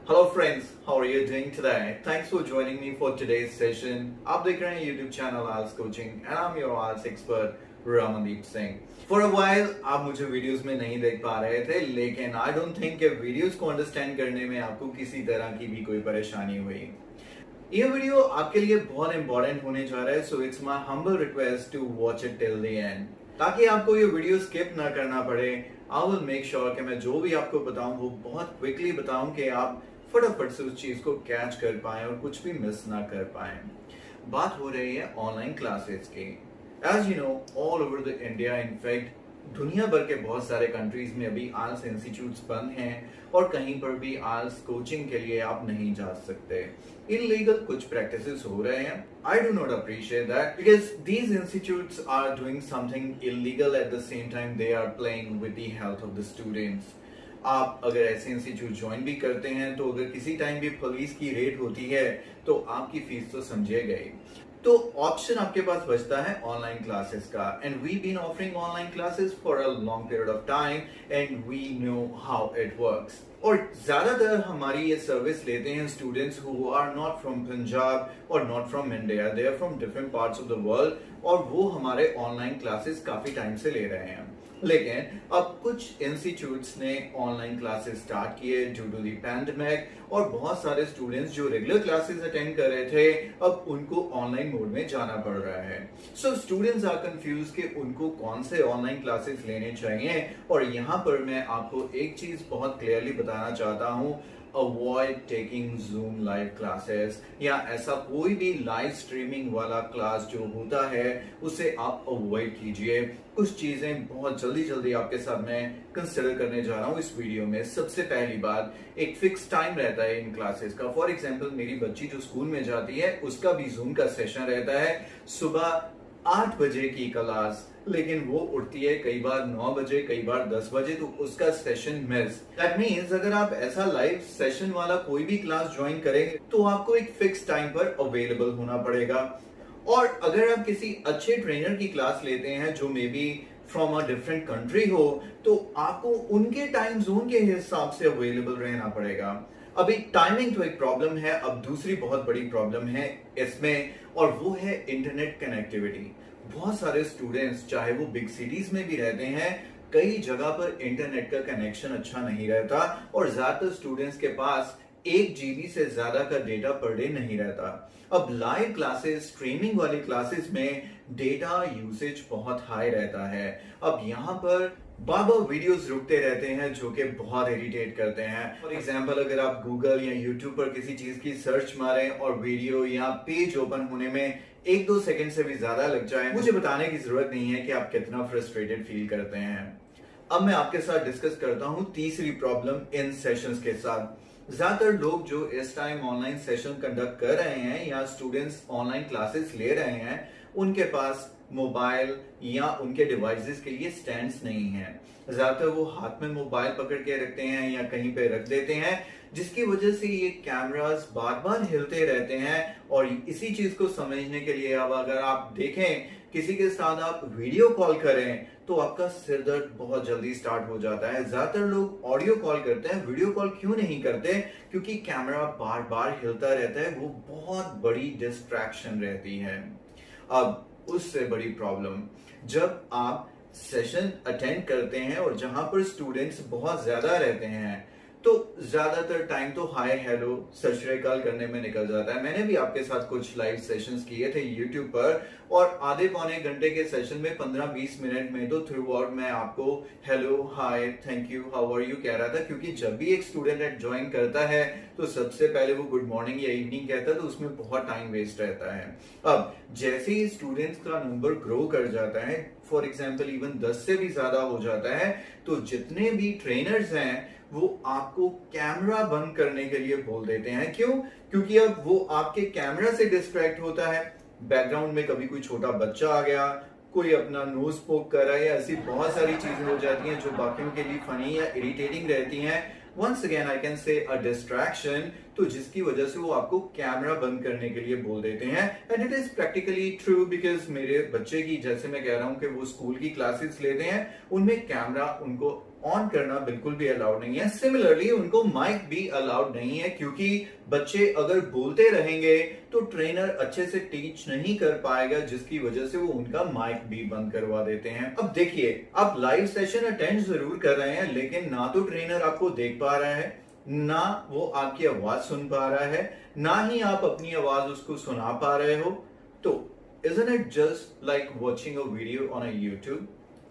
Hello friends, how are you doing today? Thanks for joining me for today's session. आप देख रहे हैं YouTube channel IELTS Coaching and I'm your IELTS expert Ramandeep Singh. For a while आप मुझे videos में नहीं देख पा रहे थे, लेकिन I don't think कि वीडियोस को अंडरस्टैंड करने में आपको किसी तरह की भी कोई परेशानी हुई। ये वीडियो आपके लिए बहुत इंपॉर्टेंट होने जा रहा है, so it's my humble request to watch it till the end. ताकि आपको ये वीडियो स्किप ना करना पड़े, I will make sure कि मैं जो भी आपको बताऊं वो बहुत क्विकली बताऊं कि आप फटाफट से उस चीज को कैच कर पाएं और कुछ भी मिस ना कर पाएं। बात हो रही है ऑनलाइन क्लासेस की। As you know, all over the India, in fact दुनिया भर के बहुत सारे कंट्रीज में अभी आइल्स इंस्टीट्यूट्स बंद हैं और कहीं पर भी आइल्स कोचिंग के लिए आप नहीं जा सकते। इलीगल कुछ प्रैक्टिसेस हो रहे हैं। I do not appreciate that because these institutes are doing something illegal at the same time they are playing with the health of the students. आप अगर ऐसे इंस्टीट्यूट ज्वाइन भी करते हैं तो अगर किसी टाइम भी पुलिस की रेड होती है तो आपकी फीस तो समझिएगा ही। तो ऑप्शन आपके पास बचता है ऑनलाइन क्लासेस का, and we been offering online classes for a long period of time and we know how it works. और ज्यादातर हमारी ये सर्विस लेते हैं students who are not from Punjab और not from India, they are from different parts of the world, और वो हमारे ऑनलाइन क्लासेस काफी टाइम से ले रहे हैं। लेकिन अब कुछ इंस्टीट्यूट्स ने ऑनलाइन क्लासेस स्टार्ट किए ड्यू टू दी पैंडेमिक, और बहुत सारे स्टूडेंट्स जो रेगुलर क्लासेस अटेंड कर रहे थे अब उनको ऑनलाइन मोड में जाना पड़ रहा है। सो स्टूडेंट्स आर कंफ्यूज कि उनको कौन से ऑनलाइन क्लासेस लेने चाहिए, और यहाँ पर मैं आपको एक चीज बहुत क्लियरली बताना चाहता हूँ, avoid taking zoom live classes या ऐसा कोई भी लाइव स्ट्रीमिंग वाला क्लास जो होता है उसे आप अवॉइड कीजिए। कुछ चीजें बहुत जल्दी जल्दी आपके साथ मैं कंसिडर करने जा रहा हूँ इस वीडियो में। सबसे पहली बात, एक फिक्स टाइम रहता है इन क्लासेस का। फॉर एग्जांपल मेरी बच्ची जो स्कूल में जाती है उसका भी जूम का सेशन रहता है सुबह 8 बजे की क्लास, लेकिन वो उठती है कई बार 9 बजे, कई बार 10 बजे, तो उसका सेशन मिस। दैट मीन्स अगर आप ऐसा लाइव सेशन वाला कोई भी क्लास ज्वाइन करेंगे तो आपको एक फिक्स टाइम पर अवेलेबल होना पड़ेगा। और अगर आप किसी अच्छे ट्रेनर की क्लास लेते हैं जो may be from a different country हो, तो आपको उनके टाइम जोन के हिसाब से अवेलेबल रहना पड़ेगा। अभी टाइमिंग तो एक प्रॉब्लम है, अब दूसरी बहुत बड़ी प्रॉब्लम है इसमें, और वो है इंटरनेट कनेक्टिविटी। बहुत सारे स्टूडेंट्स चाहे वो बिग सिटीज में भी रहते हैं, कई जगह पर इंटरनेट का कनेक्शन अच्छा नहीं रहता, और ज्यादातर स्टूडेंट्स के पास 1 GB से ज्यादा का डेटा पर डे नहीं रहता। अब लाइव क्लासेस, स्ट्रीमिंग वाली क्लासेस में डेटा यूसेज बहुत हाई रहता है। अब यहाँ पर बार-बार वीडियोस रुकते रहते हैं जो कि बहुत इरिटेट करते हैं। फॉर एग्जांपल अगर आप गूगल या यूट्यूब पर किसी चीज की सर्च मारें और वीडियो या पेज ओपन होने में 1-2 सेकंड से भी ज्यादा लग जाए, मुझे बताने की जरूरत नहीं है कि आप कितना फ्रस्ट्रेटेड फील करते हैं। अब मैं आपके साथ डिस्कस करता हूं तीसरी प्रॉब्लम इन सेशंस के साथ। ज्यादातर लोग जो इस टाइम ऑनलाइन सेशन कंडक्ट कर रहे हैं या स्टूडेंट्स ऑनलाइन क्लासेस ले रहे हैं, उनके पास मोबाइल या उनके डिवाइसेस के लिए स्टैंड्स नहीं है। ज्यादातर वो हाथ में मोबाइल पकड़ के रखते हैं या कहीं पे रख देते हैं, जिसकी वजह से ये कैमरास बार बार हिलते रहते हैं। और इसी चीज को समझने के लिए अब अगर आप देखें किसी के साथ आप वीडियो कॉल करें तो आपका सिर दर्द बहुत जल्दी स्टार्ट हो जाता है। ज्यादातर लोग ऑडियो कॉल करते हैं, वीडियो कॉल क्यों नहीं करते? क्योंकि कैमरा बार बार हिलता रहता है, वो बहुत बड़ी डिस्ट्रैक्शन रहती है। अब उससे बड़ी प्रॉब्लम, जब आप सेशन अटेंड करते हैं और जहां पर स्टूडेंट्स बहुत ज्यादा रहते हैं तो ज्यादातर टाइम तो हाय हेलो सत श्री अकाल करने में निकल जाता है। मैंने भी आपके साथ कुछ लाइव सेशंस किए थे YouTube पर, और आधे पौने घंटे के सेशन में 15-20 मिनट में तो थ्रू आउट मैं आपको hello, hi, thank you, how are you कह रहा था। क्योंकि जब भी एक स्टूडेंट ज्वाइन करता है तो सबसे पहले वो गुड मॉर्निंग या इवनिंग कहता है, तो उसमें बहुत टाइम वेस्ट रहता है। अब जैसे ही स्टूडेंट्स का नंबर ग्रो कर जाता है, फॉर एग्जाम्पल इवन 10 से भी ज्यादा हो जाता है, तो जितने भी ट्रेनर्स हैं वो आपको कैमरा बंद करने के लिए बोल देते हैं। क्यों? क्योंकि अब वो आपके कैमरा से डिस्ट्रैक्ट होता है। बैकग्राउंड में कभी कोई छोटा बच्चा आ गया, कोई अपना नोज पोक कर रहा है, ऐसी बहुत सारी चीजें हो जाती हैं जो बाकियों के लिए फनी या इरिटेटिंग रहती हैं। Once again I can say a distraction, तो जिसकी वजह से वो आपको कैमरा बंद करने के लिए बोल देते हैं। And it is practically true, because मेरे बच्चे की, जैसे मैं कह रहा हूं कि वो स्कूल की क्लासेस लेते हैं, उनमें कैमरा उनको ऑन करना बिल्कुल भी अलाउड नहीं है। सिमिलरली उनको माइक भी अलाउड नहीं है, क्योंकि बच्चे अगर बोलते रहेंगे तो ट्रेनर अच्छे से टीच नहीं कर पाएगा, जिसकी वजह से वो उनका माइक भी बंद करवा देते हैं। अब देखिए, आप लाइव सेशन अटेंड जरूर कर रहे हैं, लेकिन ना तो ट्रेनर आपको देख पा रहा है, ना वो आपकी आवाज सुन पा रहा है, ना ही आप अपनी आवाज उसको सुना पा रहे हो। तो isn't it just like watching a video on a YouTube?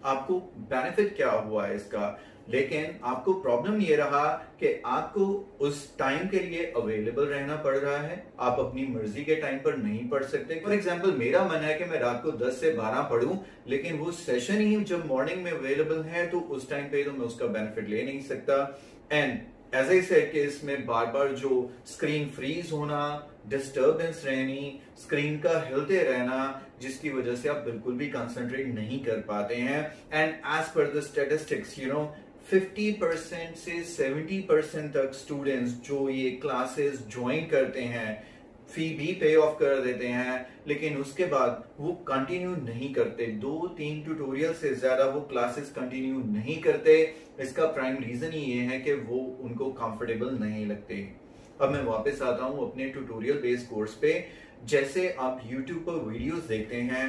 आपको बेनिफिट क्या हुआ है इसका? लेकिन आपको प्रॉब्लम ये रहा कि आपको उस टाइम के लिए अवेलेबल रहना पड़ रहा है। आप अपनी मर्जी के टाइम पर नहीं पढ़ सकते। फॉर एग्जांपल, मेरा मन है कि मैं रात को 10 से 12 पढ़ूं, लेकिन वो सेशन ही जब मॉर्निंग में अवेलेबल है तो उस टाइम पे तो मैं उसका बेनिफिट ले नहीं सकता। एंड एज आई सेड कि इसमें बार बार जो स्क्रीन फ्रीज होना, डिस्टर्बेंस रहनी, स्क्रीन का हिलते रहना, जिसकी वजह से आप बिल्कुल भी कंसंट्रेट नहीं कर पाते हैं। And as per the statistics 50% से 70% तक स्टूडेंट्स जो ये क्लासेस ज्वाइन करते हैं, फी भी पे ऑफ कर देते हैं, लेकिन उसके बाद वो कंटिन्यू नहीं करते। 2-3 ट्यूटोरियल से ज्यादा वो क्लासेस कंटिन्यू नहीं करते। इसका प्राइम रीजन ही ये है कि वो उनको कंफर्टेबल नहीं लगते। अब मैं वापस आता हूं अपने ट्यूटोरियल बेस्ड कोर्स पे। जैसे आप YouTube पर वीडियोस देखते हैं,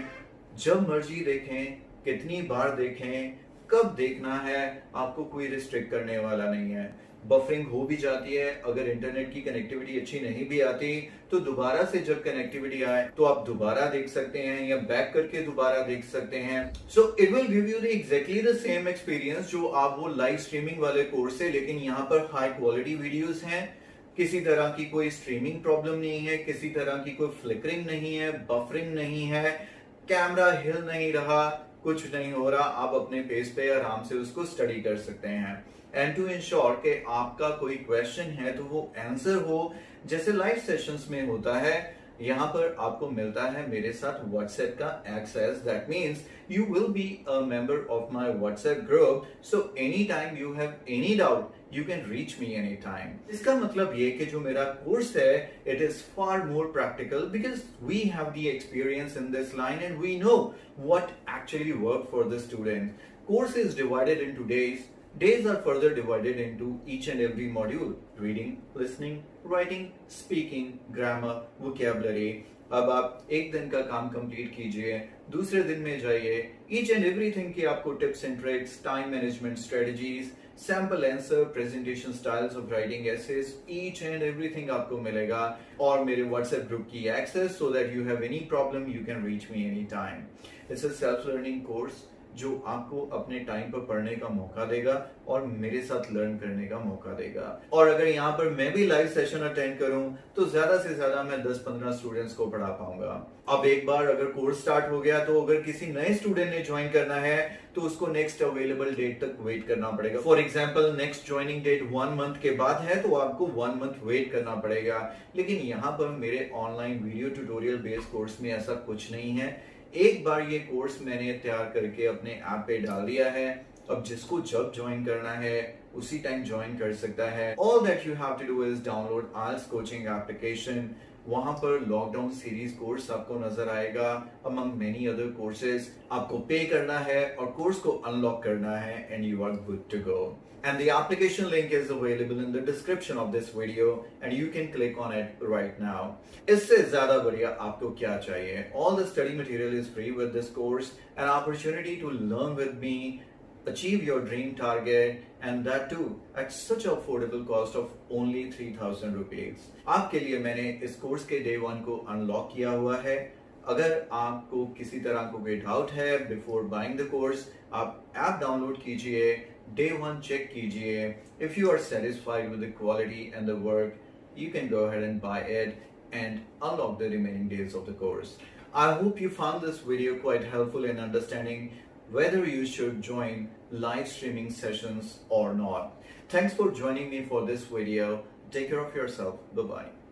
जब मर्जी देखें, कितनी बार देखें, कब देखना है, आपको कोई रिस्ट्रिक्ट करने वाला नहीं है। बफरिंग हो भी जाती है, अगर इंटरनेट की कनेक्टिविटी अच्छी नहीं भी आती तो दोबारा से जब कनेक्टिविटी आए तो आप दोबारा देख सकते हैं या बैक करके दोबारा देख सकते हैं। So it will give you the exactly the same experience जो आप वो लाइव स्ट्रीमिंग वाले कोर्स से, लेकिन यहाँ पर हाई क्वालिटी वीडियोस हैं। किसी तरह की कोई स्ट्रीमिंग प्रॉब्लम नहीं है, किसी तरह की कोई फ्लिकरिंग नहीं है, बफरिंग नहीं है, कैमरा हिल नहीं रहा, कुछ नहीं हो रहा। आप अपने पेस पे आराम से उसको स्टडी कर सकते हैं। एंड टू इंश्योर कि आपका कोई क्वेश्चन है तो वो आंसर हो, जैसे लाइव सेशंस में होता है, यहाँ पर आपको मिलता है मेरे साथ व्हाट्सएप का access. That means you will be a member of my WhatsApp group, so anytime you have any doubt you can reach me anytime. इसका मतलब ये कि जो मेरा कोर्स है it is far more practical because we have the experience in this line and we know what actually work for the student. Course is divided into days. Days are further divided into each and every module: reading, listening, writing, speaking, grammar, vocabulary. अब आप एक दिन का काम complete कीजिए, दूसरे दिन में जाइए, ईच एंड एवरीथिंग की आपको tips and tricks, time management strategies, sample answer, presentation styles of writing essays, each and everything आपको मिलेगा। और मेरे व्हाट्सएप ग्रुप की access, so that you have any problem you can reach me any time. It's a self learning course जो आपको अपने time पर पढ़ने का मौका देगा और मेरे साथ लर्न करने का मौका देगा। और अगर यहाँ पर मैं भी लाइव सेशन अटेंड करूं तो ज्यादा से ज्यादा मैं 10-15 स्टूडेंट्स को पढ़ा पाऊंगा। अब एक बार अगर कोर्स स्टार्ट हो गया तो अगर किसी नए स्टूडेंट ने ज्वाइन करना है तो उसको नेक्स्ट अवेलेबल डेट तक वेट करना पड़ेगा। For example, next joining date 1 month के बाद है तो आपको 1 मंथ वेट करना पड़ेगा। लेकिन यहाँ पर मेरे online video tutorial based course में ऐसा कुछ नहीं है। एक बार ये कोर्स मैंने तैयार करके अपने ऐप पे डाल दिया है, अब जिसको जब ज्वाइन करना है उसी टाइम ज्वाइन कर सकता है। All that you have to do is download IELTS coaching application. वहां पर लॉकडाउन सीरीज कोर्स आपको नजर आएगा अमंग मेनी अदर कोर्सेज। आपको पे करना है और कोर्स को अनलॉक करना है and you are good to go. And the application link is available in the description of this video and you can click on it right now. इससे ज्यादा बढ़िया आपको क्या चाहिए? All the study material is free with this course, an opportunity to learn with me, achieve your dream target, and that too at such an affordable cost of only 3,000 rupees. आपके लिए मैंने इस कोर्स के day 1 को unlock किया हुआ है। अगर आपको किसी तरह को कोई डाउट है बिफोर बाइंग द कोर्स, आप ऐप डाउनलोड कीजिए, Day 1 check कीजिए. If you are satisfied with the quality and the work, you can go ahead and buy it and unlock the remaining days of the course. I hope you found this video quite helpful in understanding whether you should join live streaming sessions or not. Thanks for joining me for this video. Take care of yourself. Bye-bye.